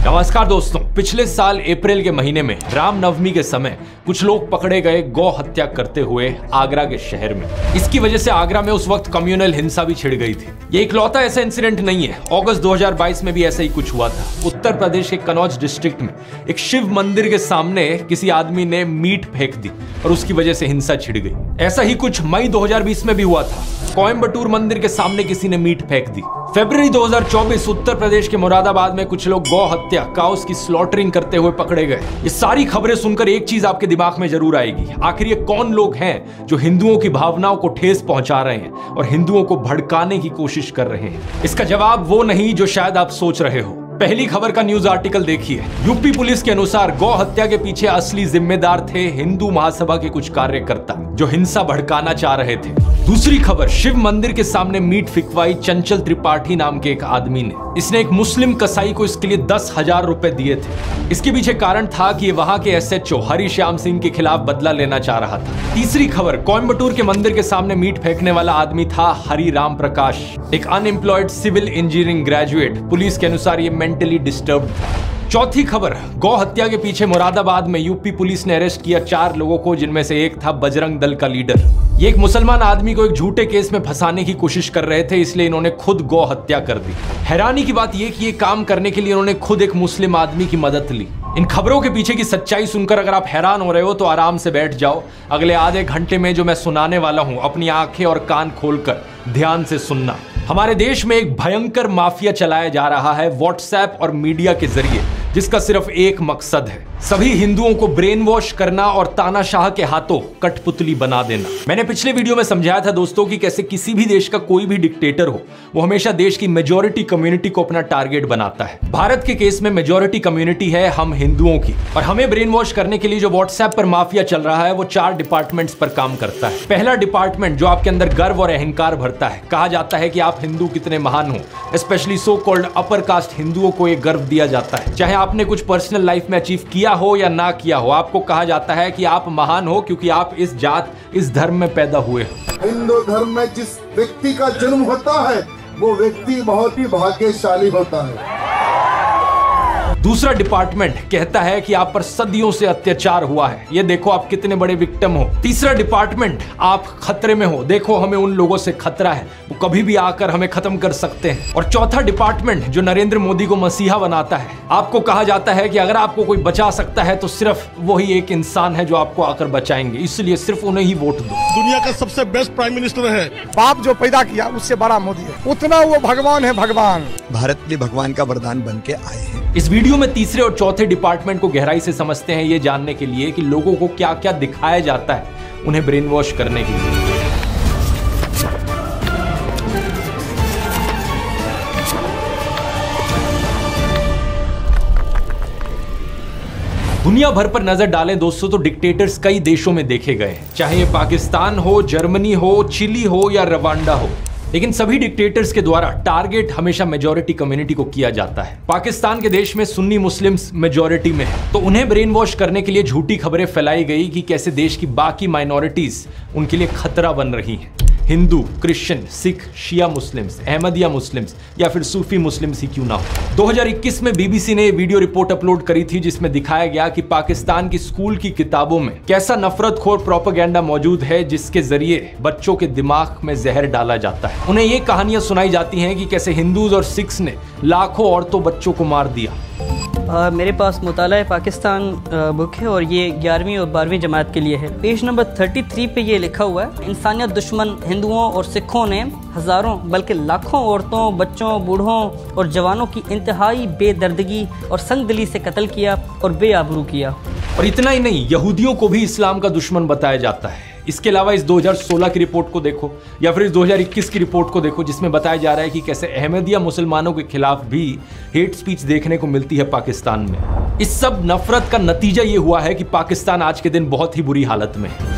नमस्कार दोस्तों, पिछले साल अप्रैल के महीने में रामनवमी के समय कुछ लोग पकड़े गए गौ हत्या करते हुए आगरा के शहर में। इसकी वजह से आगरा में उस वक्त कम्युनल हिंसा भी छिड़ गई थी। ये इकलौता ऐसा इंसिडेंट नहीं है, अगस्त 2022 में भी ऐसा ही कुछ हुआ था। उत्तर प्रदेश के कनौज डिस्ट्रिक्ट में एक शिव मंदिर के सामने किसी आदमी ने मीट फेंक दी और उसकी वजह से हिंसा छिड़ गई। ऐसा ही कुछ मई 2020 में भी हुआ था। कोयम्बटूर मंदिर के सामने किसी ने मीट फेंक दी। फरवरी 2024 उत्तर प्रदेश के मुरादाबाद में कुछ लोग गौ हत्या काउस की स्लॉटरिंग करते हुए पकड़े गए। ये सारी खबरें सुनकर एक चीज आपके दिमाग में जरूर आएगी, आखिर ये कौन लोग हैं जो हिंदुओं की भावनाओं को ठेस पहुंचा रहे हैं और हिंदुओं को भड़काने की कोशिश कर रहे हैं। इसका जवाब वो नहीं जो शायद आप सोच रहे हो। पहली खबर का न्यूज आर्टिकल देखिए। यूपी पुलिस के अनुसार गौ हत्या के पीछे असली जिम्मेदार थे हिंदू महासभा के कुछ कार्यकर्ता जो हिंसा भड़काना चाह रहे थे। दूसरी खबर, शिव मंदिर के सामने मीट फिकवाई चंचल त्रिपाठी नाम के एक आदमी ने। इसने एक मुस्लिम कसाई को इसके लिए 10,000 रुपए दिए थे। इसके पीछे कारण था कि वहां के SHO हरिश्याम सिंह के खिलाफ बदला लेना चाह रहा था। तीसरी खबर, कोयम्बटूर के मंदिर के सामने मीट फेंकने वाला आदमी था हरिराम प्रकाश, एक unemployed civil engineering graduate. Police के अनुसार ये मेंटली डिस्टर्ब्ड था। चौथी खबर, गौ हत्या के पीछे मुरादाबाद में यूपी पुलिस ने अरेस्ट किया 4 लोगों को, जिनमें से एक था बजरंग दल का लीडर। ये एक मुसलमान आदमी को एक झूठे केस में फंसाने की कोशिश कर रहे थे, इसलिए इन्होंने खुद गौ हत्या कर दी। हैरानी की बात यह कि ये काम करने के लिए इन्होंने खुद एक मुस्लिम आदमी की मदद ली। इन खबरों के पीछे की सच्चाई सुनकर अगर आप हैरान हो रहे हो तो आराम से बैठ जाओ। अगले आधे घंटे में जो मैं सुनाने वाला हूं, अपनी आंखें और कान खोलकर ध्यान से सुनना। हमारे देश में एक भयंकर माफिया चलाया जा रहा है व्हाट्सएप और मीडिया के जरिए, जिसका सिर्फ एक मकसद है, सभी हिंदुओं को ब्रेन वॉश करना और तानाशाह के हाथों कठपुतली बना देना। मैंने पिछले वीडियो में समझाया था दोस्तों कि कैसे किसी भी देश का कोई भी डिक्टेटर हो, वो हमेशा देश की मेजॉरिटी कम्युनिटी को अपना टारगेट बनाता है। भारत के केस में मेजॉरिटी कम्युनिटी है हम हिंदुओं की, और हमें ब्रेन वॉश करने के लिए जो व्हाट्सएप पर माफिया चल रहा है वो 4 डिपार्टमेंट्स पर काम करता है। पहला डिपार्टमेंट जो आपके अंदर गर्व और अहंकार भरता है। कहा जाता है कि आप हिंदू कितने महान हो, specially so called upper caste हिंदुओं को एक गर्व दिया जाता है। चाहे आपने कुछ पर्सनल लाइफ में अचीव किया हो या ना किया हो, आपको कहा जाता है कि आप महान हो क्योंकि आप इस जात इस धर्म में पैदा हुए हो। हिंदू धर्म में जिस व्यक्ति का जन्म होता है वो व्यक्ति बहुत ही भाग्यशाली होता है। दूसरा डिपार्टमेंट कहता है कि आप पर सदियों से अत्याचार हुआ है, ये देखो आप कितने बड़े विक्टिम हो। तीसरा डिपार्टमेंट, आप खतरे में हो, देखो हमें उन लोगों से खतरा है, वो कभी भी आकर हमें खत्म कर सकते हैं। और चौथा डिपार्टमेंट जो नरेंद्र मोदी को मसीहा बनाता है, आपको कहा जाता है कि अगर आपको कोई बचा सकता है तो सिर्फ वही एक इंसान है जो आपको आकर बचाएंगे, इसलिए सिर्फ उन्हें ही वोट दो। दुनिया का सबसे बेस्ट प्राइम मिनिस्टर है। बाप जो पैदा किया उससे बड़ा मोदी है, उतना वो भगवान है। भगवान भारत के लिए भगवान का वरदान बन के आए हैं। इस वीडियो में तीसरे और चौथे डिपार्टमेंट को गहराई से समझते हैं, ये जानने के लिए कि लोगों को क्या क्या दिखाया जाता है उन्हें ब्रेन वॉश करने के लिए। दुनिया भर पर नजर डालें दोस्तों तो डिक्टेटर्स कई देशों में देखे गए हैं, चाहे ये पाकिस्तान हो, जर्मनी हो, चिली हो या रवांडा हो, लेकिन सभी डिक्टेटर्स के द्वारा टारगेट हमेशा मेजॉरिटी कम्युनिटी को किया जाता है। पाकिस्तान के देश में सुन्नी मुस्लिम्स मेजॉरिटी में है, तो उन्हें ब्रेन वॉश करने के लिए झूठी खबरें फैलाई गई कि कैसे देश की बाकी माइनॉरिटीज उनके लिए खतरा बन रही हैं। हिंदू, क्रिश्चियन, सिख, शिया मुस्लिम्स, अहमदिया मुस्लिम्स या फिर सूफी मुस्लिम्स ही क्यों ना हो। 2021 में BBC ने वीडियो रिपोर्ट अपलोड करी थी जिसमें दिखाया गया कि पाकिस्तान की स्कूल की किताबों में कैसा नफरतखोर प्रोपेगेंडा मौजूद है, जिसके जरिए बच्चों के दिमाग में जहर डाला जाता है। उन्हें ये कहानियां सुनाई जाती हैं कि कैसे हिंदूज और सिख्स ने लाखों औरतों बच्चों को मार दिया। मेरे पास मुताला पाकिस्तान बुक है और ये 11वीं और 12वीं जमात के लिए है। पेज नंबर 33 पे ये लिखा हुआ है, इंसानियत दुश्मन हिंदुओं और सिखों ने हजारों बल्कि लाखों औरतों, बच्चों, बूढ़ों और जवानों की इंतहाई बेदर्दगी और संगदिली से कत्ल किया और बेआबरू किया। और इतना ही नहीं, यहूदियों को भी इस्लाम का दुश्मन बताया जाता है। इसके अलावा इस 2016 की रिपोर्ट को देखो या फिर इस 2021 की रिपोर्ट को देखो, जिसमें बताया जा रहा है कि कैसे अहमदिया मुसलमानों के खिलाफ भी हेट स्पीच देखने को मिलती है पाकिस्तान में। इस सब नफरत का नतीजा ये हुआ है कि पाकिस्तान आज के दिन बहुत ही बुरी हालत में है।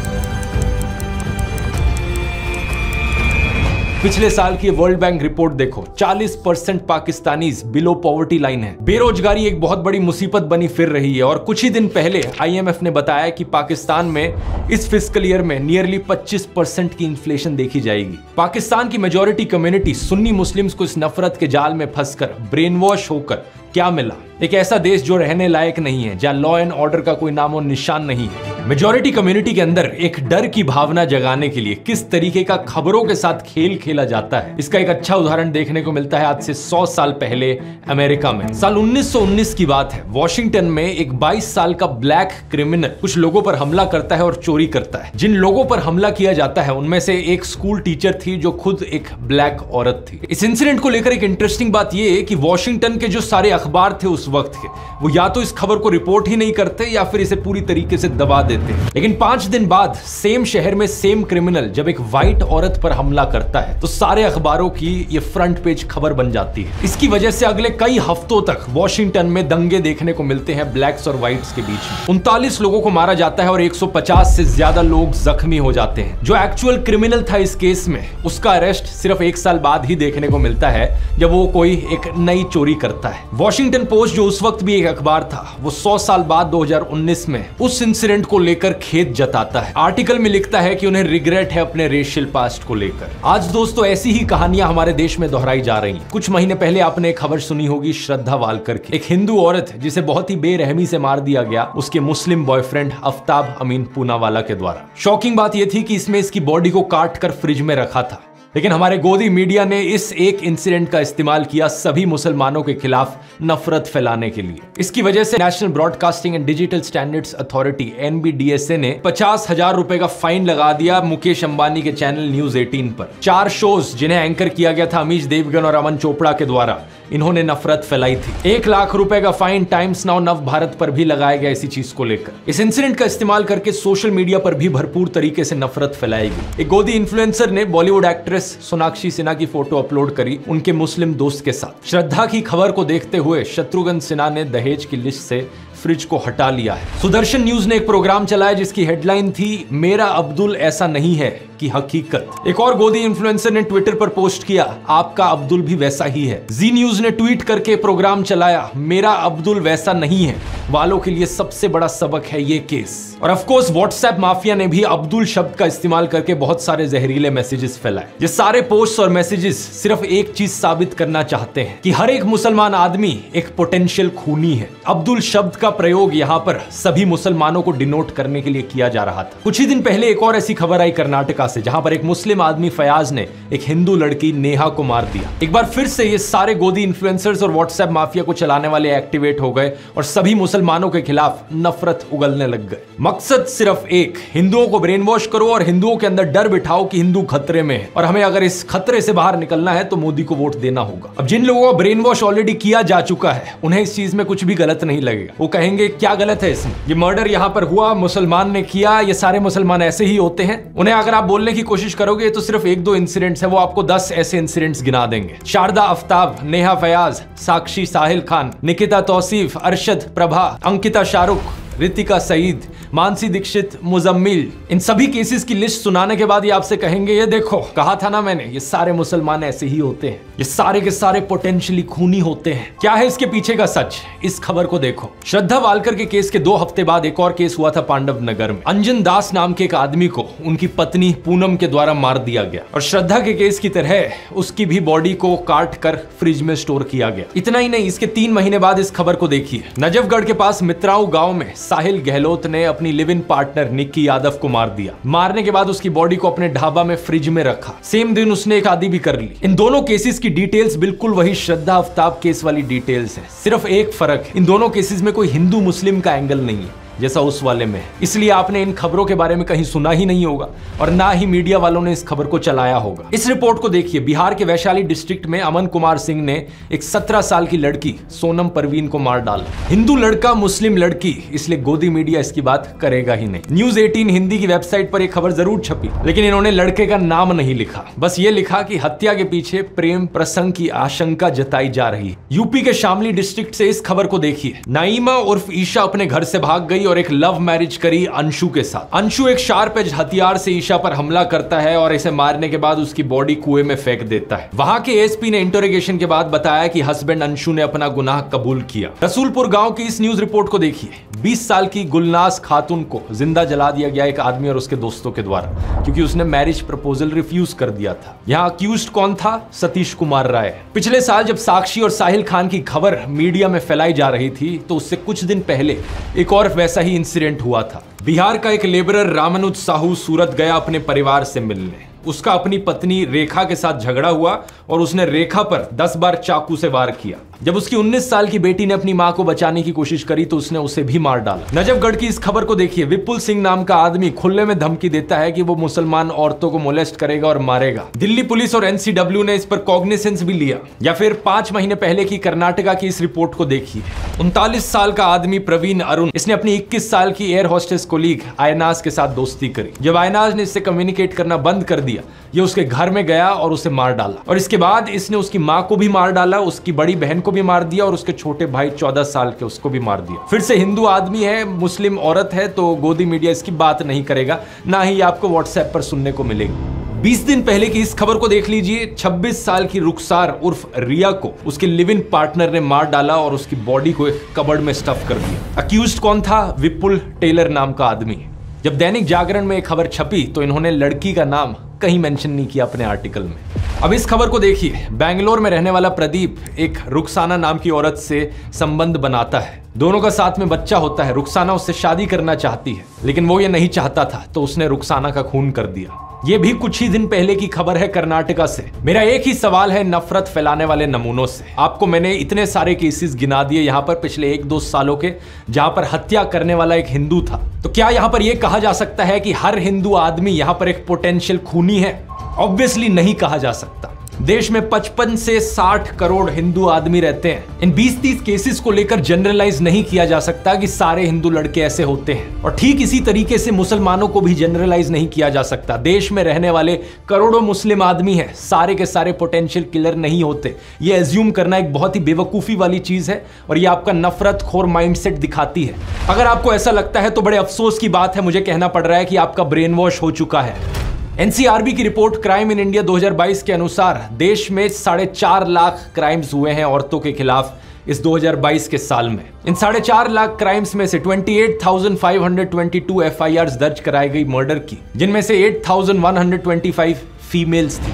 पिछले साल की वर्ल्ड बैंक रिपोर्ट देखो, 40% पाकिस्तानीज बिलो पॉवर्टी लाइन है। बेरोजगारी एक बहुत बड़ी मुसीबत बनी फिर रही है और कुछ ही दिन पहले IMF ने बताया कि पाकिस्तान में इस फिस्कल ईयर में नियरली 25% की इन्फ्लेशन देखी जाएगी। पाकिस्तान की मेजॉरिटी कम्युनिटी सुन्नी मुस्लिम्स को इस नफरत के जाल में फंसकर ब्रेन वॉश होकर क्या मिला? एक ऐसा देश जो रहने लायक नहीं है, जहां लॉ एंड ऑर्डर का कोई नामो निशान नहीं है। मेजॉरिटी कम्युनिटी के अंदर एक डर की भावना जगाने के लिए किस तरीके का खबरों के साथ खेल खेला जाता है, इसका एक अच्छा उदाहरण देखने को मिलता है आज से 100 साल पहले अमेरिका में। साल 1919 की बात है। वॉशिंगटन में एक 22 साल का ब्लैक क्रिमिनल कुछ लोगों पर हमला करता है और चोरी करता है। जिन लोगों पर हमला किया जाता है उनमें से एक स्कूल टीचर थी जो खुद एक ब्लैक औरत थी। इस इंसिडेंट को लेकर एक इंटरेस्टिंग बात यह है कि वॉशिंगटन के जो सारे अखबार थे उस वक्त के, वो या तो इस खबर को रिपोर्ट ही नहीं करते या फिर इसे पूरी तरीके से दबा देते। लेकिन 5 दिन बाद सेम शहर में सेम क्रिमिनल जब एक व्हाइट औरत पर हमला करता है तो सारे अखबारों की ये फ्रंट पेज खबर बन जाती है। इसकी वजह से अगले कई हफ्तों तक वॉशिंगटन में दंगे देखने को मिलते हैं ब्लैक्स और व्हाइट्स के बीच में। 39 लोगों को मारा जाता है और 150 से ज्यादा लोग जख्मी हो जाते हैं। जो एक्चुअल क्रिमिनल था इस केस में, उसका अरेस्ट सिर्फ 1 साल बाद ही देखने को मिलता है जब वो कोई एक नई चोरी करता है। वॉशिंगटन पोस्ट जो उस वक्त भी एक अखबार था, वो 100 साल बाद 2019 में उस इंसिडेंट को लेकर खेद जताता है। आर्टिकल में लिखता है कि उन्हें रिग्रेट है अपने रेशियल पास्ट को लेकर। आज दोस्तों ऐसी ही कहानियां हमारे देश में दोहराई जा रही हैं। कुछ महीने पहले आपने एक खबर सुनी होगी श्रद्धा वालकर की, एक हिंदू औरत जिसे बहुत ही बेरहमी से मार दिया गया उसके मुस्लिम बॉयफ्रेंड आफ्ताब अमीन पूनावाला के द्वारा। शॉकिंग बात यह थी कि इसमें इसकी बॉडी को काट कर फ्रिज में रखा था, लेकिन हमारे गोदी मीडिया ने इस एक इंसिडेंट का इस्तेमाल किया सभी मुसलमानों के खिलाफ नफरत फैलाने के लिए। इसकी वजह से national broadcasting and digital standards authority NBDSA ने 50,000 रुपए का फाइन लगा दिया मुकेश अंबानी के चैनल न्यूज 18 पर। 4 शोज जिन्हें एंकर किया गया था अमीश देवगन और अमन चोपड़ा के द्वारा, इन्होंने नफरत फैलाई थी। 1 लाख रुपए का फाइन टाइम्स नाउ नव भारत पर भी लगाया गया इसी चीज को लेकर। इस इंसिडेंट का इस्तेमाल करके सोशल मीडिया पर भी भरपूर तरीके से नफरत फैलाई गई। एक गोदी इन्फ्लुएंसर ने बॉलीवुड एक्ट्रेस सोनाक्षी सिन्हा की फोटो अपलोड करी उनके मुस्लिम दोस्त के साथ। श्रद्धा की खबर को देखते हुए शत्रुघ्न सिन्हा ने दहेज की लिस्ट से फ्रिज को हटा लिया है। सुदर्शन न्यूज ने एक प्रोग्राम चलाया जिसकी हेडलाइन थी मेरा अब्दुल ऐसा नहीं है की हकीकत। एक और गोदी इन्फ्लुएंसर ने ट्विटर पर पोस्ट किया आपका अब्दुल भी वैसा ही है। जी न्यूज ने ट्वीट करके प्रोग्राम चलाया मेरा अब्दुल वैसा नहीं है वालों के लिए सबसे बड़ा सबक है ये केस। और ऑफ कोर्स व्हाट्सएप माफिया ने भी अब्दुल शब्द का इस्तेमाल करके बहुत सारे जहरीले मैसेजेस फैलाए। ये सारे पोस्ट और मैसेजेस सिर्फ एक चीज साबित करना चाहते हैं कि हर एक मुसलमान आदमी एक पोटेंशियल खूनी है। अब्दुल शब्द का प्रयोग यहाँ पर सभी मुसलमानों को डिनोट करने के लिए किया जा रहा था। कुछ ही दिन पहले एक और ऐसी खबर आई कर्नाटका से, जहां पर एक मुस्लिम आदमी फयाज ने एक हिंदू लड़की नेहा को मार दिया। एक बार फिर से ये सारे गोदी इन्फ्लुएंसर्स और व्हाट्सएप माफिया को चलाने वाले एक्टिवेट हो गए और सभी मुसलमानों के खिलाफ नफरत उगलने लग गए। मकसद सिर्फ एक, हिंदुओं को ब्रेन वॉश करो और हिंदुओं के अंदर डर बिठाओ कि हिंदू खतरे में है और हमें अगर इस खतरे से बाहर निकलना है तो मोदी को वोट देना होगा। अब जिन लोगों का ब्रेन वॉश ऑलरेडी किया जा चुका है उन्हें इस चीज में कुछ भी गलत नहीं लगेगा। वो कहेंगे क्या गलत है इसमें, ये मर्डर यहाँ पर हुआ, मुसलमान ने किया, ये सारे मुसलमान ऐसे ही होते हैं। उन्हें अगर आप बोलने की कोशिश करोगे तो सिर्फ 1-2 इंसिडेंट्स है, वो आपको 10 ऐसे इंसिडेंट्स गिना देंगे। शारदा आफ्ताब, नेहा फयाज, साक्षी साहिल खान, निकिता तौसीफ, अरशद प्रभा, अंकिता शाहरुख, रितिका सईद, मानसी दीक्षित, मुजम्मिल, इन सभी केसेस की लिस्ट सुनाने के बाद ये आपसे कहेंगे ये देखो कहा था ना मैंने, ये सारे मुसलमान ऐसे ही होते हैं, ये सारे के सारे पोटेंशियली खूनी होते हैं। क्या है इसके पीछे का सच, इस खबर को देखो। श्रद्धा वालकर के केस के 2 हफ्ते बाद एक और केस हुआ था पांडव नगर में। अंजन दास नाम के एक आदमी को उनकी पत्नी पूनम के द्वारा मार दिया गया और श्रद्धा के केस की तरह उसकी भी बॉडी को काट कर फ्रिज में स्टोर किया गया। इतना ही नहीं, इसके 3 महीने बाद इस खबर को देखिए। नजफगढ़ के पास मित्राऊ गांव में साहिल गहलोत ने अपनी live in partner Nikki Yadav को मार दिया। मारने के बाद उसकी बॉडी को अपने ढाबा में फ्रिज में रखा। सेम दिन उसने एक आदि भी कर ली। इन दोनों केसेस की डिटेल्स बिल्कुल वही श्रद्धा आफ्ताब केस वाली डिटेल्स है। सिर्फ एक फर्क है, इन दोनों केसेस में कोई हिंदू मुस्लिम का एंगल नहीं है जैसा उस वाले में है। इसलिए आपने इन खबरों के बारे में कहीं सुना ही नहीं होगा और ना ही मीडिया वालों ने इस खबर को चलाया होगा। इस रिपोर्ट को देखिए। बिहार के वैशाली डिस्ट्रिक्ट में अमन कुमार सिंह ने एक 17 साल की लड़की सोनम परवीन को मार डाला। हिंदू लड़का मुस्लिम लड़की, इसलिए गोदी मीडिया इसकी बात करेगा ही नहीं। न्यूज 18 हिंदी की वेबसाइट पर एक खबर जरूर छपी, लेकिन इन्होंने लड़के का नाम नहीं लिखा। बस ये लिखा कि हत्या के पीछे प्रेम प्रसंग की आशंका जताई जा रही है। यूपी के शामली डिस्ट्रिक्ट से इस खबर को देखिए। नाइमा उर्फ ईशा अपने घर से भाग गई और एक लव मैरिज करी अंशु के साथ। अंशु एक शार्प एज हथियार से ईशा पर हमला करता है और इसे मारने के बाद उसकी बॉडी कुएं में फेंक देता है। वहां के एसपी ने इंटरोगेशन के बाद बताया कि हस्बैंड अंशु ने अपना गुनाह कबूल किया। रसूलपुर गांव की इस न्यूज रिपोर्ट को देखिए। 20 साल की गुलनाज खातून को जिंदा जला दिया गया एक आदमी और उसके दोस्तों के द्वारा, क्योंकि उसने मैरिज प्रपोजल रिफ्यूज कर दिया था। यहाँ अक्यूज्ड कौन था? सतीश कुमार राय। पिछले साल जब साक्षी और साहिल खान की खबर मीडिया में फैलाई जा रही थी, तो उससे कुछ दिन पहले एक और वैसा ही इंसिडेंट हुआ था। बिहार का एक लेबरर रामानुज साहू सूरत गया अपने परिवार से मिलने। उसका अपनी पत्नी रेखा के साथ झगड़ा हुआ और उसने रेखा पर 10 बार चाकू से वार किया। जब उसकी 19 साल की बेटी ने अपनी मां को बचाने की कोशिश करी तो उसने उसे भी मार डाला। नजफगढ़ की इस खबर को देखिए। विपुल सिंह नाम का आदमी खुले में धमकी देता है कि वो मुसलमान औरतों को मोलेस्ट करेगा और मारेगा। दिल्ली पुलिस और एनसीडब्ल्यू ने इस पर कॉग्निसेंस भी लिया। या फिर 5 महीने पहले की कर्नाटका की इस रिपोर्ट को देखिए। 39 साल का आदमी प्रवीण अरुण, इसने अपनी 21 साल की एयर होस्टेस कोलीग आयनाज के साथ दोस्ती करी। जब आयनाज ने इससे कम्युनिकेट करना बंद कर दिया, ये उसके घर में गया और उसे मार डाला। और इसके बाद इसने उसकी मां को भी मार डाला, उसकी बड़ी बहन को भी मार दिया और उसके छोटे भाई 14 साल के उसको भी मार दिया। फिर से हिंदू आदमी है, मुस्लिम औरत है, तो गोदी मीडिया इसकी बात नहीं करेगा, ना ही आपको व्हाट्सएप पर सुनने को मिलेगी। 20 दिन पहले की इस खबर को देख लीजिए। 26 साल की रुखसार उर्फ रिया को उसके लिव इन पार्टनर ने मार डाला और उसकी बॉडी को एक कबर्ड में स्टफ कर दिया। अक्यूज्ड कौन था? विपुल टेलर नाम का आदमी। जब दैनिक जागरण में एक खबर छपी तो इन्होंने लड़की का नाम कहीं मेंशन नहीं किया अपने आर्टिकल में। अब इस खबर को देखिए। बेंगलोर में रहने वाला प्रदीप एक रुखसाना नाम की औरत से संबंध बनाता है। दोनों का साथ में बच्चा होता है। रुखसाना उससे शादी करना चाहती है, लेकिन वो ये नहीं चाहता था, तो उसने रुखसाना का खून कर दिया। ये भी कुछ ही दिन पहले की खबर है कर्नाटका से। मेरा एक ही सवाल है नफरत फैलाने वाले नमूनों से। आपको मैंने इतने सारे केसेस गिना दिए यहाँ पर पिछले 1-2 सालों के, जहां पर हत्या करने वाला एक हिंदू था। तो क्या यहाँ पर यह कहा जा सकता है कि हर हिंदू आदमी यहाँ पर एक पोटेंशियल खूनी है? ऑब्वियसली नहीं कहा जा सकता। देश में 55 से 60 करोड़ हिंदू आदमी रहते हैं। इन 20-30 केसेस को लेकर जनरलाइज नहीं किया जा सकता कि सारे हिंदू लड़के ऐसे होते हैं। और ठीक इसी तरीके से मुसलमानों को भी जनरलाइज नहीं किया जा सकता। देश में रहने वाले करोड़ों मुस्लिम आदमी हैं, सारे के सारे पोटेंशियल किलर नहीं होते। ये एज्यूम करना एक बहुत ही बेवकूफी वाली चीज है और ये आपका नफरत खोर माइंडसेट दिखाती है। अगर आपको ऐसा लगता है तो बड़े अफसोस की बात है, मुझे कहना पड़ रहा है कि आपका ब्रेन वॉश हो चुका है। एनसीआरबी की रिपोर्ट क्राइम इन इंडिया 2022 के अनुसार देश में 4.5 लाख क्राइम्स हुए हैं औरतों के खिलाफ इस 2022 के साल में। इन 4.5 लाख क्राइम्स में से 28,522 एफआईआर दर्ज कराई गई मर्डर की, जिनमें से 8,125 फीमेल्स थी।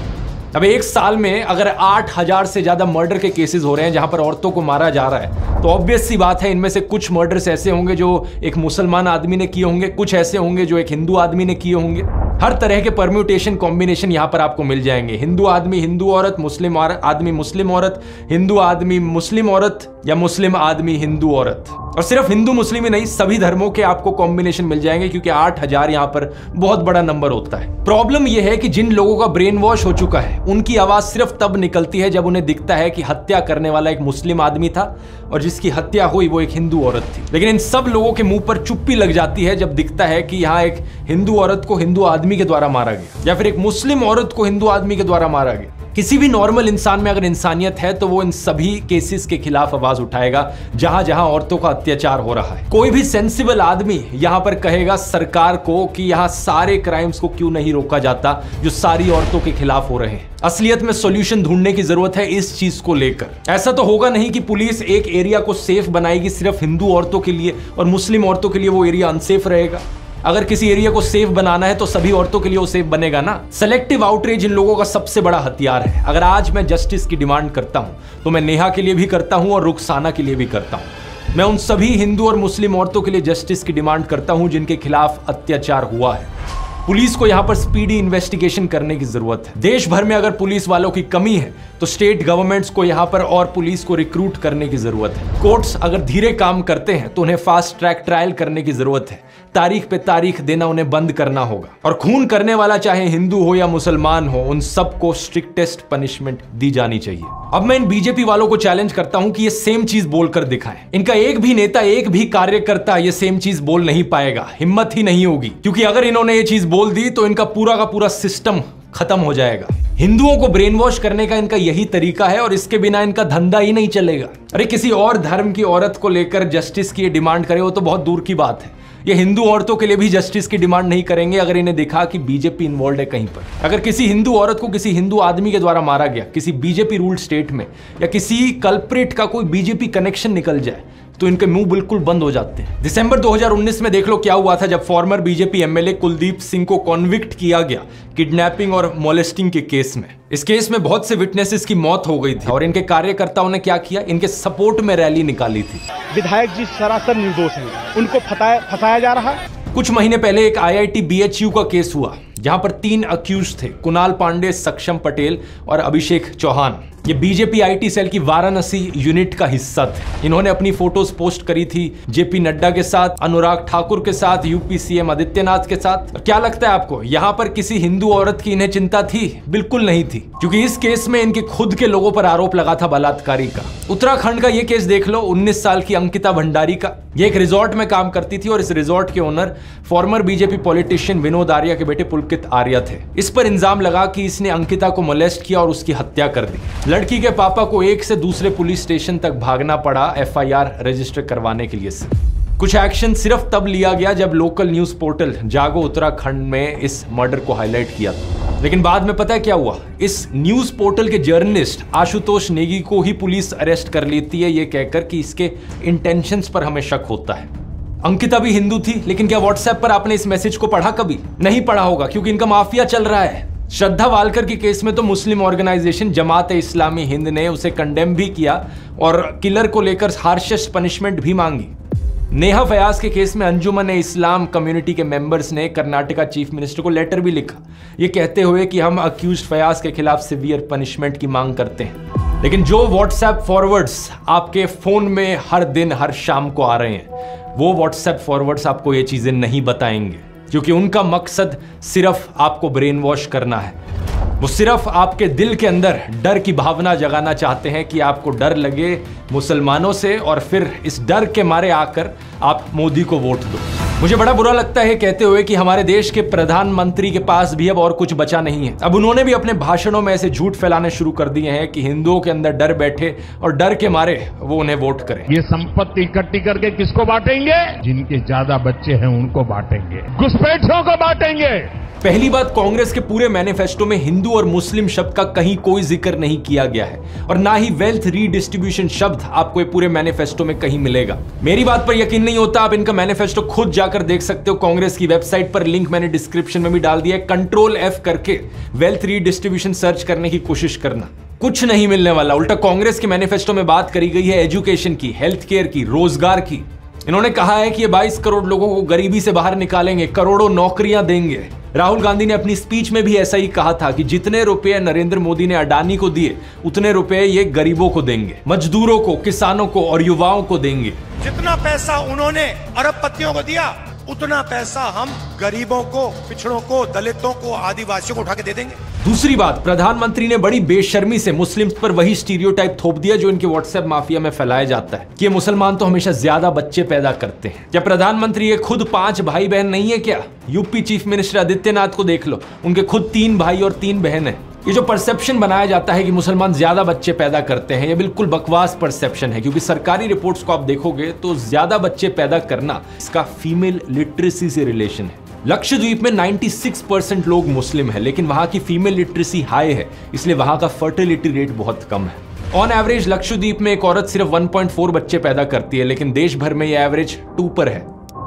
अब एक साल में अगर 8,000 से ज्यादा मर्डर के केसेस हो रहे हैं जहां पर औरतों को मारा जा रहा है, तो ऑब्वियस सी बात है इनमें से कुछ मर्डर्स ऐसे होंगे जो एक मुसलमान आदमी ने किए होंगे, कुछ ऐसे होंगे जो एक हिंदू आदमी ने किए होंगे। हर तरह के परम्यूटेशन कॉम्बिनेशन यहां पर आपको मिल जाएंगे। हिंदू आदमी हिंदू औरत, मुस्लिम आदमी मुस्लिम औरत, हिंदू आदमी मुस्लिम औरत या मुस्लिम आदमी हिंदू औरत। और सिर्फ हिंदू मुस्लिम ही नहीं, सभी धर्मों के आपको कॉम्बिनेशन मिल जाएंगे, क्योंकि 8,000 यहां पर बहुत बड़ा नंबर होता है। प्रॉब्लम यह है कि जिन लोगों का ब्रेन वॉश हो चुका है उनकी आवाज सिर्फ तब निकलती है जब उन्हें दिखता है कि हत्या करने वाला एक मुस्लिम आदमी था और जिसकी हत्या हुई वो एक हिंदू औरत थी। लेकिन इन सब लोगों के मुंह पर चुप्पी लग जाती है जब दिखता है कि यहाँ एक हिंदू औरत को हिंदू आदमी के द्वारा मारा गया या फिर एक मुस्लिम औरत को हिंदू आदमी के द्वारा मारा गया। किसी भी नॉर्मल इंसान में अगर इंसानियत है तो वो इन सभी केसेस के खिलाफ आवाज उठाएगा जहां जहां औरतों का अत्याचार हो रहा है। कोई भी सेंसिबल आदमी यहां पर कहेगा सरकार को कि यहां सारे क्राइम्स को क्यों नहीं रोका जाता जो सारी औरतों के खिलाफ हो रहे हैं। असलियत में सॉल्यूशन ढूंढने की जरूरत है इस चीज को लेकर। ऐसा तो होगा नहीं कि पुलिस एक एरिया को सेफ बनाएगी सिर्फ हिंदू औरतों के लिए और मुस्लिम औरतों के लिए वो एरिया अनसेफ रहेगा। अगर किसी एरिया को सेफ बनाना है तो सभी औरतों के लिए वो सेफ बनेगा ना। सेलेक्टिव आउटरीच इन लोगों का सबसे बड़ा हथियार है। अगर आज मैं जस्टिस की डिमांड करता हूं तो मैं नेहा के लिए भी करता हूं और रुखसाना के लिए भी करता हूं। मैं उन सभी हिंदू और मुस्लिम औरतों के लिए जस्टिस की डिमांड करता हूं जिनके खिलाफ अत्याचार हुआ है। पुलिस को यहां पर स्पीडी इन्वेस्टिगेशन करने की जरूरत है। देश भर में अगर पुलिस वालों की कमी है तो स्टेट गवर्नमेंट्स को यहां पर और पुलिस को रिक्रूट करने की जरूरत है। कोर्ट्स अगर धीरे काम करते हैं तो उन्हें फास्ट ट्रैक ट्रायल करने की जरूरत है। तारीख पे तारीख देना उन्हें बंद करना होगा और खून करने वाला चाहे हिंदू हो या मुसलमान हो, उन सबको स्ट्रिक्टेस्ट पनिशमेंट दी जानी चाहिए। अब मैं इन बीजेपी वालों को चैलेंज करता हूं कि ये सेम चीज बोलकर दिखाएं। इनका एक भी नेता, एक भी कार्यकर्ता ये सेम चीज बोल नहीं पाएगा, हिम्मत ही नहीं होगी, क्योंकि अगर इन्होंने ये चीज बोल दी तो इनका पूरा का पूरा सिस्टम खत्म हो जाएगा। हिंदुओं को ब्रेन वॉश करने का इनका यही तरीका है और इसके बिना इनका धंधा ही नहीं चलेगा। अरे किसी और धर्म की औरत को लेकर जस्टिस की डिमांड करे वो तो बहुत दूर की बात है। ये हिंदू औरतों के लिए भी जस्टिस की डिमांड नहीं करेंगे अगर इन्हें दिखा कि बीजेपी इन्वॉल्व है कहीं पर। अगर किसी हिंदू औरत को किसी हिंदू आदमी के द्वारा मारा गया किसी बीजेपी रूल्ड स्टेट में, या किसी कल्प्रिट का कोई बीजेपी कनेक्शन निकल जाए, तो इनके मुंह बिल्कुल बंद हो जाते हैं। दिसंबर 2019 में देख लो क्या हुआ था, जब farmer BJP MLA Kuldeep Singh को कॉन्विक्ट किया गया किडनैपिंग और मोलेस्टिंग के केस में। इस केस में बहुत से विटनेसेस की मौत हो गई थी और इनके कार्यकर्ताओं ने क्या किया, इनके सपोर्ट में रैली निकाली थी। विधायक जी सरासर निर्दोष हैं, उनको फंसाया जा रहा है। कुछ महीने पहले एक IIT BHU का केस हुआ जहां पर 3 अक्यूज थे, कुणाल पांडे, सक्षम पटेल और अभिषेक चौहान। ये बीजेपी IT सेल की वाराणसी यूनिट का हिस्सा थे। इन्होंने अपनी फोटोज पोस्ट करी थी JP नड्डा के साथ, अनुराग ठाकुर के साथ, UP CM आदित्यनाथ के साथ। क्या लगता है आपको, यहां पर किसी हिंदू औरत की इन्हें चिंता थी? बिल्कुल नहीं थी, क्योंकि इस केस में इनके खुद के लोगों पर आरोप लगा था बलात्कारी का। उत्तराखंड का ये केस देख लो, 19 साल की अंकिता भंडारी का। ये एक रिजॉर्ट में काम करती थी और इस रिजॉर्ट के owner farmer BJP politician Vinod Arya के बेटे पुलकित आर्या थे। इस पर इल्जाम लगा कि इसने अंकिता को मोलेस्ट किया और उसकी हत्या कर दी। लड़की के पापा को एक से दूसरे पुलिस स्टेशन तक भागना पड़ा FIR रजिस्टर करवाने के लिए। कुछ एक्शन सिर्फ तब लिया गया जब लोकल न्यूज पोर्टल जागो उत्तराखंड में इस मर्डर को हाईलाइट किया था। लेकिन बाद में पता है क्या हुआ, इस न्यूज पोर्टल के जर्नलिस्ट आशुतोष नेगी को ही पुलिस अरेस्ट कर लेती है, ये कहकर कि इसके इंटेंशंस पर हमें शक होता है। अंकिता भी हिंदू थी, लेकिन क्या व्हाट्सएप पर आपने इस मैसेज को पढ़ा? कभी नहीं पढ़ा होगा, क्योंकि इनका माफिया चल रहा है। श्रद्धा वालकर के केस में तो मुस्लिम ऑर्गेनाइजेशन जमात-ए-इस्लामी हिंद ने उसे कंडेम भी किया और किलर को लेकर हार्शेस्ट पनिशमेंट भी मांगी। नेहा फयाज के केस में अंजुमन-ए-इस्लाम कम्युनिटी के मेंबर्स ने कर्नाटका चीफ मिनिस्टर को लेटर भी लिखा, ये कहते हुए कि हम अक्यूज फयाज के खिलाफ सीवियर पनिशमेंट की मांग करते हैं। लेकिन जो व्हाट्सएप फॉरवर्ड्स आपके फोन में हर दिन हर शाम को आ रहे हैं, वो व्हाट्सएप फॉरवर्ड्स आपको ये चीजें नहीं बताएंगे, क्योंकि उनका मकसद सिर्फ आपको ब्रेन वॉश करना है। वो सिर्फ आपके दिल के अंदर डर की भावना जगाना चाहते हैं कि आपको डर लगे मुसलमानों से और फिर इस डर के मारे आकर आप मोदी को वोट दो। मुझे बड़ा बुरा लगता है कहते हुए कि हमारे देश के प्रधानमंत्री के पास भी अब और कुछ बचा नहीं है। अब उन्होंने भी अपने भाषणों में ऐसे झूठ फैलाने शुरू कर दिए हैं कि हिंदुओं के अंदर डर बैठे और डर के मारे वो उन्हें वोट करें। ये संपत्ति इकट्ठी करके किसको बांटेंगे? जिनके ज्यादा बच्चे हैं उनको बांटेंगे, घुसपैठियों को बांटेंगे। पहली बात, कांग्रेस के पूरे मैनिफेस्टो में हिंदू और मुस्लिम शब्द का कहीं कोई जिक्र नहीं किया गया है और ना ही वेल्थ रीडिस्ट्रीब्यूशन शब्द आपको ये पूरे मैनिफेस्टो में कहीं मिलेगा। मेरी बात पर यकीन नहीं होता, आप इनका मैनिफेस्टो खुद जाकर देख सकते हो कांग्रेस की वेबसाइट पर, लिंक मैंने डिस्क्रिप्शन में भी डाल दिया है। Ctrl F करके वेल्थ रीडिस्ट्रीब्यूशन सर्च करने की कोशिश करना, कुछ नहीं मिलने वाला। उल्टा कांग्रेस के मैनिफेस्टो में बात करी गई है एजुकेशन की, हेल्थ केयर की, रोजगार की। इन्होंने कहा है कि ये 22 करोड़ लोगों को गरीबी से बाहर निकालेंगे, करोड़ों नौकरियां देंगे। राहुल गांधी ने अपनी स्पीच में भी ऐसा ही कहा था कि जितने रुपए नरेंद्र मोदी ने अडानी को दिए, उतने रुपए ये गरीबों को देंगे, मजदूरों को, किसानों को और युवाओं को देंगे। जितना पैसा उन्होंने अरबपतियों को दिया, उतना पैसा हम गरीबों को, पिछड़ों को, दलितों को, आदिवासियों को उठा के दे देंगे। दूसरी बात, प्रधानमंत्री ने बड़ी बेशर्मी से मुस्लिम्स पर वही स्टीरियोटाइप थोप दिया जो इनके व्हाट्सएप माफिया में फैलाया जाता है कि ये मुसलमान तो हमेशा ज्यादा बच्चे पैदा करते हैं। क्या प्रधानमंत्री ये खुद 5 भाई बहन नहीं है क्या? यूपी चीफ मिनिस्टर आदित्यनाथ को देख लो, उनके खुद 3 भाई और 3 बहन है। ये जो परसेप्शन बनाया जाता है कि मुसलमान ज्यादा बच्चे पैदा करते हैं, ये बिल्कुल बकवास परसेप्शन है, क्योंकि सरकारी रिपोर्ट्स को आप देखोगे तो ज्यादा बच्चे पैदा करना इसका फीमेल लिटरेसी से रिलेशन है। लक्षद्वीप में 96% लोग मुस्लिम है, लेकिन वहां की फीमेल लिटरेसी हाई है, इसलिए वहां का फर्टिलिटी रेट बहुत कम है। ऑन एवरेज लक्षद्वीप में एक औरत सिर्फ 1.4 बच्चे पैदा करती है, लेकिन देश भर में यह एवरेज 2 पर है।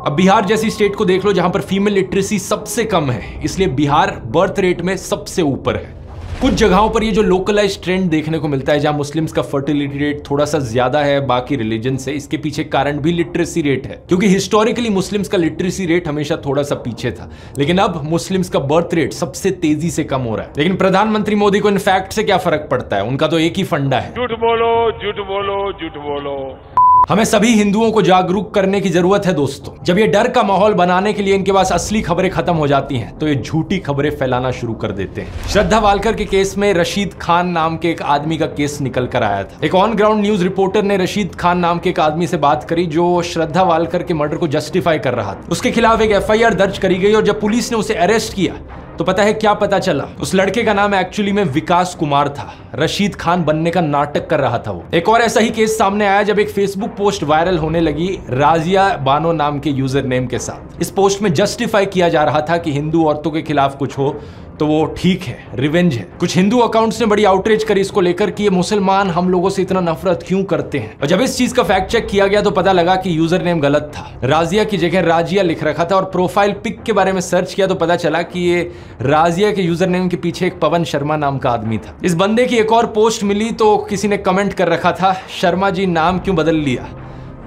अब बिहार जैसी स्टेट को देख लो जहां पर फीमेल लिटरेसी सबसे कम है, इसलिए बिहार बर्थ रेट में सबसे ऊपर है। कुछ जगहों पर ये जो लोकलाइज ट्रेंड देखने को मिलता है जहां मुस्लिम्स का फर्टिलिटी रेट थोड़ा सा ज्यादा है बाकी रिलीजन से, इसके पीछे कारण भी लिटरेसी रेट है, क्योंकि हिस्टोरिकली मुस्लिम्स का लिटरेसी रेट हमेशा थोड़ा सा पीछे था, लेकिन अब मुस्लिम्स का बर्थ रेट सबसे तेजी से कम हो रहा है। लेकिन प्रधानमंत्री मोदी को इन फैक्ट से क्या फर्क पड़ता है? उनका तो एक ही फंडा है, झूठ बोलो, झूठ बोलो, झूठ बोलो। हमें सभी हिंदुओं को जागरूक करने की जरूरत है दोस्तों। जब ये डर का माहौल बनाने के लिए इनके पास असली खबरें खत्म हो जाती हैं, तो ये झूठी खबरें फैलाना शुरू कर देते हैं। श्रद्धा वालकर के केस में रशीद खान नाम के एक आदमी का केस निकल कर आया था। एक ऑन ग्राउंड न्यूज रिपोर्टर ने रशीद खान नाम के एक आदमी से बात करी जो श्रद्धा वालकर के मर्डर को जस्टिफाई कर रहा था। उसके खिलाफ एक FIR दर्ज करी गई और जब पुलिस ने उसे अरेस्ट किया तो पता है क्या पता चला? उस लड़के का नाम एक्चुअली में विकास कुमार था। रशीद खान बनने का नाटक कर रहा था वो। एक और ऐसा ही केस सामने आया जब एक फेसबुक पोस्ट वायरल होने लगी राजिया बानो नाम के यूजर नेम के साथ। इस पोस्ट में जस्टिफाई किया जा रहा था कि हिंदू औरतों के खिलाफ कुछ हो तो वो ठीक है, रिवेंज है। कुछ हिंदू अकाउंट्स ने बड़ी आउटरीच करी इसको लेकर कि ये मुसलमान हम लोगों से इतना नफरत क्यों करते हैं। और जब इस चीज का फैक्ट चेक किया गया तो पता लगा कि यूजर नेम गलत था, राजिया की जगह राजिया लिख रखा था। और प्रोफाइल पिक के बारे में सर्च किया तो पता चला कि ये राजिया के यूजर नेम के पीछे एक पवन शर्मा नाम का आदमी था। इस बंदे की एक और पोस्ट मिली तो किसी ने कमेंट कर रखा था, शर्मा जी नाम क्यों बदल लिया।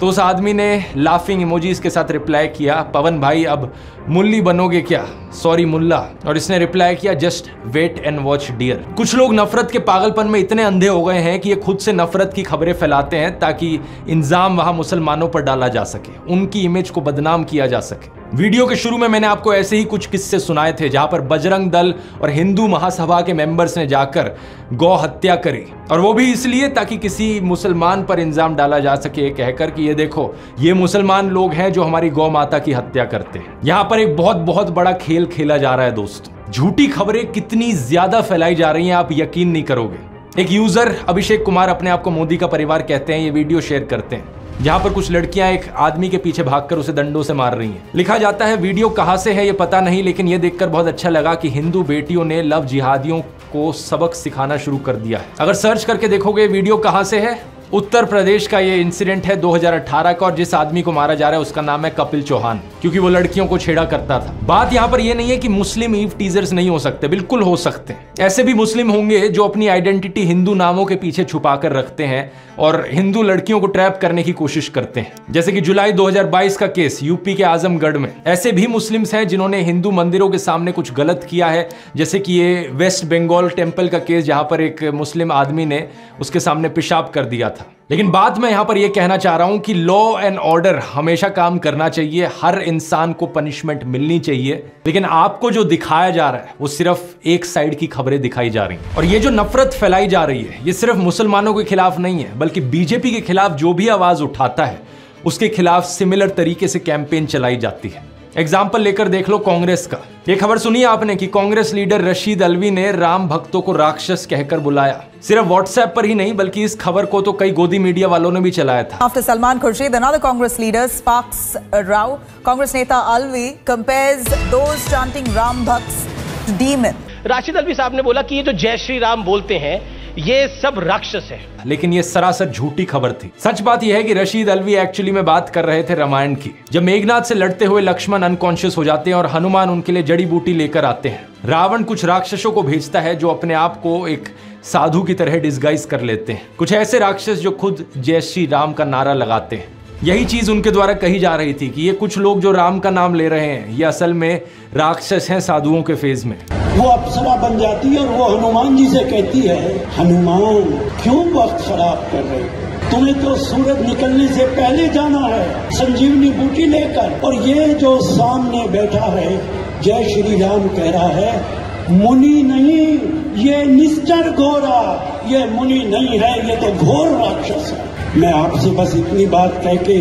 तो उस आदमी ने लाफिंग इमोजीज के साथ रिप्लाई किया, पवन भाई अब मुल्ली बनोगे क्या, सॉरी मुल्ला। और इसने रिप्लाई किया, just wait and watch dear. कुछ लोग नफरत के पागलपन में इतने अंधे हो गए हैं कि ये खुद से नफरत की खबरें फैलाते हैं ताकि इंजाम वहां मुसलमानों पर डाला जा सके, उनकी इमेज को बदनाम किया जा सके। वीडियो के शुरू में मैंने आपको ऐसे ही कुछ किस्से सुनाए थे जहां पर बजरंग दल और हिंदू महासभा के मेंबर्स ने जाकर गौ हत्या करी, और वो भी इसलिए ताकि किसी मुसलमान पर इंजाम डाला जा सके कहकर कि ये देखो ये मुसलमान लोग हैं जो हमारी गौ माता की हत्या करते हैं। यहां पर एक बहुत बहुत बड़ा खेल खेला जा रहा है दोस्तों। झूठी खबरें कितनी ज्यादा फैलाई जा रही हैं आप यकीन नहीं करोगे। एक यूजर अभिषेक कुमार अपने आप को मोदी का परिवार कहते हैं, ये वीडियो शेयर करते हैं जहां पर कुछ लड़कियां एक आदमी के पीछे भागकर उसे डंडों से मार रही हैं। लिखा जाता है, वीडियो कहां से है ये पता नहीं, लेकिन ये देखकर बहुत अच्छा लगा कि हिंदू बेटियों ने लव जिहादियों को सबक सिखाना शुरू कर दिया है। अगर सर्च करके देखोगे वीडियो कहां से है, उत्तर प्रदेश का ये इंसिडेंट है 2018 का, और जिस आदमी को मारा जा रहा है उसका नाम है कपिल चौहान, क्योंकि वो लड़कियों को छेड़ा करता था। बात यहाँ पर ये नहीं है कि मुस्लिम ईव टीजर्स नहीं हो सकते, बिल्कुल हो सकते हैं। ऐसे भी मुस्लिम होंगे जो अपनी आइडेंटिटी हिंदू नामों के पीछे छुपा कर रखते हैं और हिंदू लड़कियों को ट्रैप करने की कोशिश करते हैं, जैसे कि जुलाई 2022 का केस यूपी के आजमगढ़ में। ऐसे भी मुस्लिम्स हैं जिन्होंने हिंदू मंदिरों के सामने कुछ गलत किया है, जैसे कि ये वेस्ट बंगाल टेम्पल का केस जहां पर एक मुस्लिम आदमी ने उसके सामने पेशाब कर दिया था। लेकिन बात मैं यहां पर यह कहना चाह रहा हूं कि लॉ एंड ऑर्डर हमेशा काम करना चाहिए, हर इंसान को पनिशमेंट मिलनी चाहिए, लेकिन आपको जो दिखाया जा रहा है वो सिर्फ एक साइड की खबरें दिखाई जा रही हैं। और ये जो नफरत फैलाई जा रही है ये सिर्फ मुसलमानों के खिलाफ नहीं है, बल्कि बीजेपी के खिलाफ जो भी आवाज उठाता है उसके खिलाफ सिमिलर तरीके से कैंपेन चलाई जाती है। एग्जाम्पल लेकर देख लो कांग्रेस का। ये खबर सुनी आपने कि कांग्रेस लीडर रशीद अलवी ने राम भक्तों को राक्षस कहकर बुलाया। सिर्फ व्हाट्सएप पर ही नहीं बल्कि इस खबर को तो कई गोदी मीडिया वालों ने भी चलाया था। After Salman Khurshid, another Congress leader sparks a row. Congress neta Alvi compares those chanting Ram Bhakts to demon. Rashid Alvi साहब ने बोला कि ये जो जय श्री राम बोलते हैं ये सब राक्षस है, लेकिन ये सरासर झूठी खबर थी। सच बात यह है कि रशीद अलवी एक्चुअली में बात कर रहे थे रामायण की, जब मेघनाथ से लड़ते हुए लक्ष्मण अनकॉन्शियस हो जाते हैं और हनुमान उनके लिए जड़ी बूटी लेकर आते हैं। रावण कुछ राक्षसों को भेजता है जो अपने आप को एक साधु की तरह डिस्गाइज कर लेते हैं, कुछ ऐसे राक्षस जो खुद जय श्री राम का नारा लगाते हैं। यही चीज उनके द्वारा कही जा रही थी कि ये कुछ लोग जो राम का नाम ले रहे हैं ये असल में राक्षस हैं साधुओं के फेज में। वो अप्सरा बन जाती है और वो हनुमान जी से कहती है, हनुमान क्यों वक्त खराब कर रहे हो, तुम्हें तो सूरज निकलने से पहले जाना है संजीवनी बूटी लेकर। और ये जो सामने बैठा है जय श्री राम कह रहा है, मुनि नहीं ये निश्चर घोरा, ये मुनि नहीं है ये तो घोर राक्षस है। मैं आपसे बस इतनी बात कह के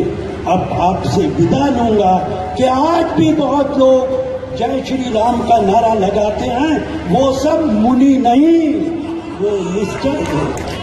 अब आपसे विदा लूंगा कि आज भी बहुत लोग जय श्री राम का नारा लगाते हैं, वो सब मुनि नहीं वो निश्चर है।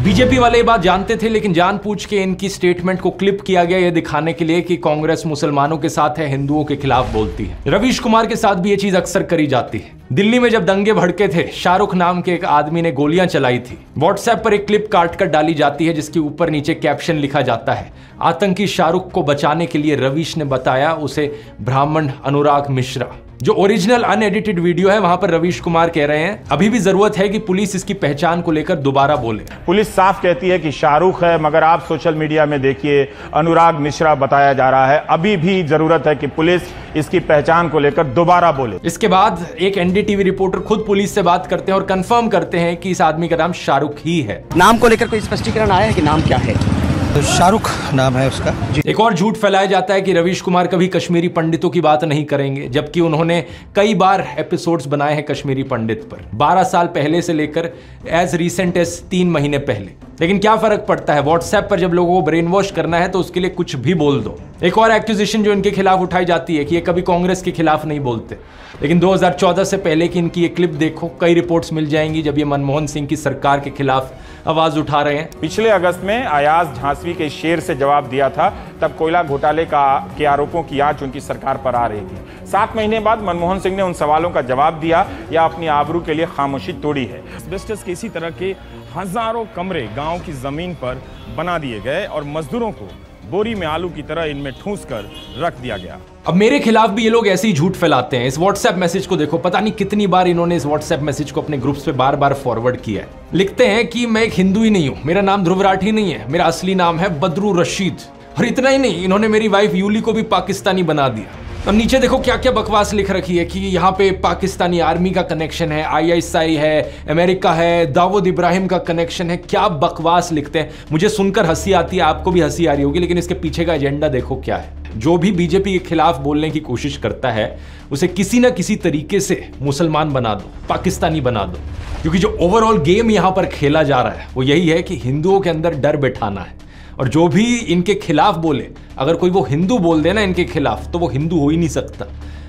बीजेपी वाले ये बात जानते थे, लेकिन जानबूझ के इनकी स्टेटमेंट को क्लिप किया गया ये दिखाने के लिए कि कांग्रेस मुसलमानों के साथ है, हिंदुओं के खिलाफ बोलती है। रवीश कुमार के साथ भी ये चीज अक्सर करी जाती है। दिल्ली में जब दंगे भड़के थे, शाहरुख नाम के एक आदमी ने गोलियां चलाई थी। व्हाट्सएप पर एक क्लिप काट कर डाली जाती है जिसके ऊपर नीचे कैप्शन लिखा जाता है, आतंकी शाहरुख को बचाने के लिए रवीश ने बताया उसे ब्राह्मण अनुराग मिश्रा। जो ओरिजिनल अनएडिटेड वीडियो है वहां पर रवीश कुमार कह रहे हैं अभी भी जरूरत है कि पुलिस इसकी पहचान को लेकर दोबारा बोले। पुलिस साफ कहती है कि शाहरुख है, मगर आप सोशल मीडिया में देखिए अनुराग मिश्रा बताया जा रहा है। अभी भी जरूरत है कि पुलिस इसकी पहचान को लेकर दोबारा बोले। इसके बाद एक एनडीटीवी रिपोर्टर खुद पुलिस से बात करते हैं और कंफर्म करते हैं कि इस आदमी का नाम शाहरुख ही है। नाम को लेकर कोई स्पष्टीकरण आया है कि नाम क्या है? शाहरुख नाम है उसका। एक और झूठ फैलाया जाता है कि रवीश कुमार कभी कश्मीरी पंडितों की बात नहीं करेंगे, जबकि उन्होंने कई बार एपिसोड्स बनाए हैं कश्मीरी पंडित पर, 12 साल पहले से लेकर एज रिसेंट एज 3 महीने पहले। लेकिन क्या फर्क पड़ता है, व्हाट्सएप पर जब लोगों को ब्रेन वॉश करना है तो उसके लिए कुछ भी बोल दो। एक और एक्यूजेशन जो इनके खिलाफ उठाई जाती है कि ये कभी कांग्रेस के खिलाफ नहीं बोलते, लेकिन 2014 से पहले की इनकी ये क्लिप देखो, कई रिपोर्ट्स मिल जाएंगी जब ये मनमोहन सिंह की सरकार के खिलाफ आवाज उठा रहे हैं। पिछले अगस्त में अयाज झांसी तरासवी के शेर से जवाब दिया था, तब कोयला घोटाले के आरोपों की आंच उनकी सरकार पर आ रही थी। 7 महीने बाद मनमोहन सिंह ने उन सवालों का जवाब दिया या अपनी आबरू के लिए खामोशी तोड़ी है। एस्बेस्टस के इसी तरह के हजारों कमरे गांव की जमीन पर बना दिए गए और मजदूरों को बोरी में आलू की तरह इनमें ठूंस कर रख दिया गया। अब मेरे खिलाफ भी ये लोग ऐसे ही झूठ फैलाते हैं। इस व्हाट्सएप मैसेज को देखो, पता नहीं कितनी बार इन्होंने इस व्हाट्सएप मैसेज को अपने ग्रुप्स पे बार बार फॉरवर्ड किया है। लिखते हैं कि मैं एक हिंदू ही नहीं हूं, मेरा नाम ध्रुव राठी नहीं है, मेरा असली नाम है बदरू रशीद। और इतना ही नहीं, इन्होंने मेरी वाइफ यूली को भी पाकिस्तानी बना दिया। अब नीचे देखो क्या क्या बकवास लिख रखी है कि यहाँ पे पाकिस्तानी आर्मी का कनेक्शन है, ISI है, अमेरिका है, दाऊद इब्राहिम का कनेक्शन है। क्या बकवास लिखते हैं, मुझे सुनकर हंसी आती है, आपको भी हंसी आ रही होगी, लेकिन इसके पीछे का एजेंडा देखो क्या है। जो भी बीजेपी के खिलाफ बोलने की कोशिश करता है उसे किसी ना किसी तरीके से मुसलमान बना दो, पाकिस्तानी बना दो, क्योंकि जो ओवरऑल गेम यहाँ पर खेला जा रहा है वो यही है कि हिंदुओं के अंदर डर बैठाना है। और जो भी इनके खिलाफ बोले, अगर कोई वो हिंदू बोल दे ना इनके खिलाफ, तो वो हिंदू हो ही नहीं सकता।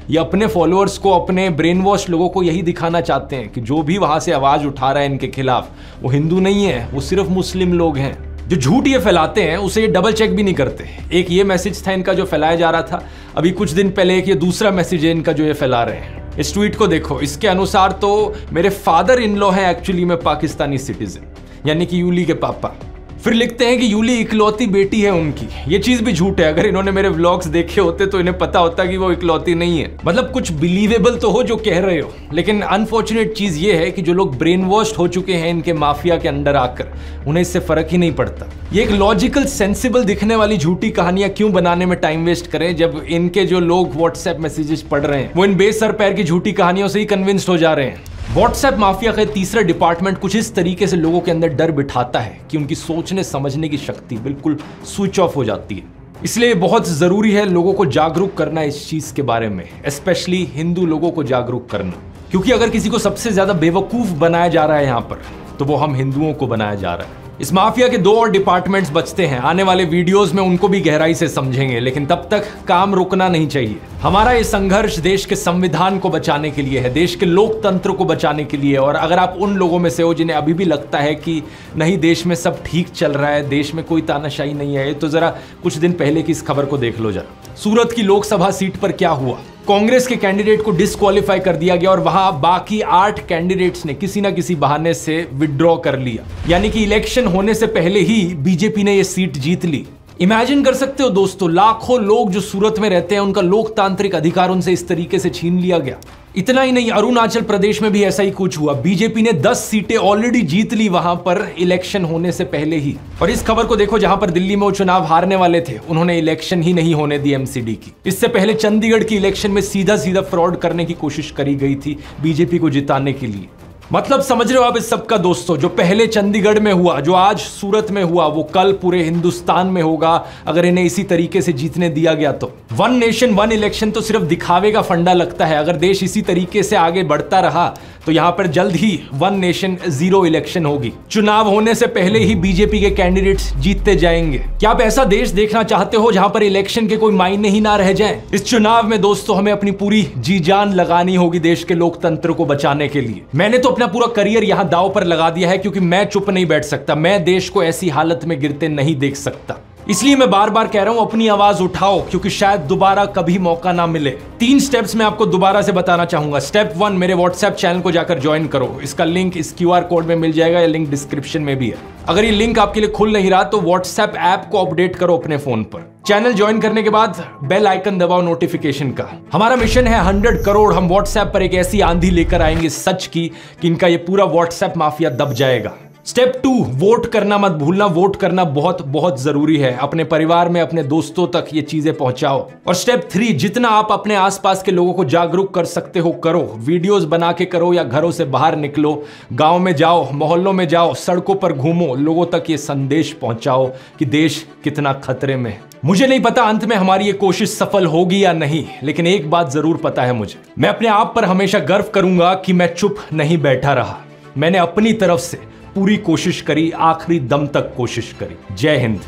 ये अपने फॉलोअर्स को, अपने ब्रेन वॉश लोगों को यही दिखाना चाहते हैं कि जो भी वहां से आवाज उठा रहा है इनके खिलाफ वो हिंदू नहीं है, वो सिर्फ मुस्लिम लोग हैं। जो झूठ ये फैलाते हैं उसे ये डबल चेक भी नहीं करते। एक ये मैसेज था इनका जो फैलाया जा रहा था, अभी कुछ दिन पहले एक ये दूसरा मैसेज है इनका जो ये फैला रहे हैं। इस ट्वीट को देखो, इसके अनुसार तो मेरे फादर इन लॉ है एक्चुअली में पाकिस्तानी सिटीजन, यानी कि यूली के पापा। फिर लिखते हैं कि यूली इकलौती बेटी है उनकी। ये चीज भी झूठ है। अगर इन्होंने मेरे व्लॉग्स देखे होते तो इन्हें पता होता कि वो इकलौती नहीं है। मतलब कुछ बिलीवेबल तो हो जो कह रहे हो, लेकिन अनफॉर्चुनेट चीज ये है कि जो लोग ब्रेन वॉश्ड हो चुके हैं इनके माफिया के अंडर आकर, उन्हें इससे फर्क ही नहीं पड़ता। ये एक लॉजिकल सेंसिबल दिखने वाली झूठी कहानियां क्यों बनाने में टाइम वेस्ट करें, जब इनके जो लोग व्हाट्सएप मैसेजेस पढ़ रहे हैं वो इन बेसर पैर की झूठी कहानियों से ही कन्विंस्ड हो जा रहे हैं। व्हाट्सएप माफिया का तीसरा डिपार्टमेंट कुछ इस तरीके से लोगों के अंदर डर बिठाता है कि उनकी सोचने समझने की शक्ति बिल्कुल स्विच ऑफ हो जाती है। इसलिए बहुत जरूरी है लोगों को जागरूक करना इस चीज के बारे में, स्पेशली हिंदू लोगों को जागरूक करना, क्योंकि अगर किसी को सबसे ज्यादा बेवकूफ बनाया जा रहा है यहां पर, तो वो हम हिंदुओं को बनाया जा रहा है। इस माफिया के 2 और डिपार्टमेंट्स बचते हैं। आने वाले वीडियोस में उनको भी गहराई से समझेंगे, लेकिन तब तक काम रुकना नहीं चाहिए। हमारा ये संघर्ष देश के संविधान को बचाने के लिए है, देश के लोकतंत्र को बचाने के लिए। और अगर आप उन लोगों में से हो जिन्हें अभी भी लगता है कि नहीं देश में सब ठीक चल रहा है, देश में कोई तानाशाही नहीं है, तो जरा कुछ दिन पहले की इस खबर को देख लो जरा। सूरत की लोकसभा सीट पर क्या हुआ, कांग्रेस के कैंडिडेट को डिस्क्वालीफाई कर दिया गया और वहां बाकी 8 कैंडिडेट्स ने किसी ना किसी बहाने से विड्रॉ कर लिया, यानी कि इलेक्शन होने से पहले ही बीजेपी ने यह सीट जीत ली। इमेजिन कर सकते हो दोस्तों, लाखों लोग जो सूरत में रहते हैं उनका लोकतांत्रिक अधिकार उनसे इस तरीके से छीन लिया गया। इतना ही नहीं, अरुणाचल प्रदेश में भी ऐसा ही कुछ हुआ। बीजेपी ने 10 सीटें ऑलरेडी जीत ली वहां पर इलेक्शन होने से पहले ही। और इस खबर को देखो, जहां पर दिल्ली में वो चुनाव हारने वाले थे उन्होंने इलेक्शन ही नहीं होने दी एमसीडी की। इससे पहले चंडीगढ़ की इलेक्शन में सीधा सीधा फ्रॉड करने की कोशिश करी गई थी बीजेपी को जिताने के लिए। मतलब समझ रहे हो आप इस सबका दोस्तों, जो पहले चंडीगढ़ में हुआ, जो आज सूरत में हुआ, वो कल पूरे हिंदुस्तान में होगा अगर इन्हें इसी तरीके से जीतने दिया गया तो। 1 नेशन 1 इलेक्शन तो सिर्फ दिखावे का फंडा लगता है। अगर देश इसी तरीके से आगे बढ़ता रहा तो यहां पर जल्द ही 1 नेशन 0 इलेक्शन होगी। चुनाव होने से पहले ही बीजेपी के कैंडिडेट्स जीतते जाएंगे। क्या आप ऐसा देश देखना चाहते हो जहां पर इलेक्शन के कोई मायने ही ना रह जाएं? इस चुनाव में दोस्तों हमें अपनी पूरी जी जान लगानी होगी देश के लोकतंत्र को बचाने के लिए। मैंने तो अपना पूरा करियर यहां दांव पर लगा दिया है, क्योंकि मैं चुप नहीं बैठ सकता। मैं देश को ऐसी हालत में गिरते नहीं देख सकता। इसलिए मैं बार बार कह रहा हूं, अपनी आवाज उठाओ, क्योंकि शायद दोबारा कभी मौका ना मिले। 3 स्टेप्स मैं आपको दोबारा से बताना चाहूंगा। स्टेप 1, मेरे व्हाट्सएप चैनल को जाकर ज्वाइन करो। इसका लिंक इस QR कोड में मिल जाएगा, या लिंक डिस्क्रिप्शन में भी है। अगर ये लिंक आपके लिए खुल नहीं रहा तो व्हाट्सएप ऐप को अपडेट करो अपने फोन पर। चैनल ज्वाइन करने के बाद बेल आइकन दबाओ नोटिफिकेशन का। हमारा मिशन है 100 करोड़। हम व्हाट्सएप पर एक ऐसी आंधी लेकर आएंगे सच की कि इनका ये पूरा व्हाट्सएप माफिया दब जाएगा। स्टेप 2, वोट करना मत भूलना। वोट करना बहुत बहुत जरूरी है। अपने परिवार में, अपने दोस्तों तक ये चीजें पहुंचाओ। और स्टेप 3, जितना आप अपने आसपास के लोगों को जागरूक कर सकते हो करो। वीडियोस बना के करो, या घरों से बाहर निकलो, गांव में जाओ, मोहल्लों में जाओ, सड़कों पर घूमो, लोगों तक ये संदेश पहुंचाओ कि देश कितना खतरे में है। मुझे नहीं पता अंत में हमारी ये कोशिश सफल होगी या नहीं, लेकिन एक बात जरूर पता है मुझे, मैं अपने आप पर हमेशा गर्व करूंगा कि मैं चुप नहीं बैठा रहा। मैंने अपनी तरफ से पूरी कोशिश करी, आखिरी दम तक कोशिश करी। जय हिंद।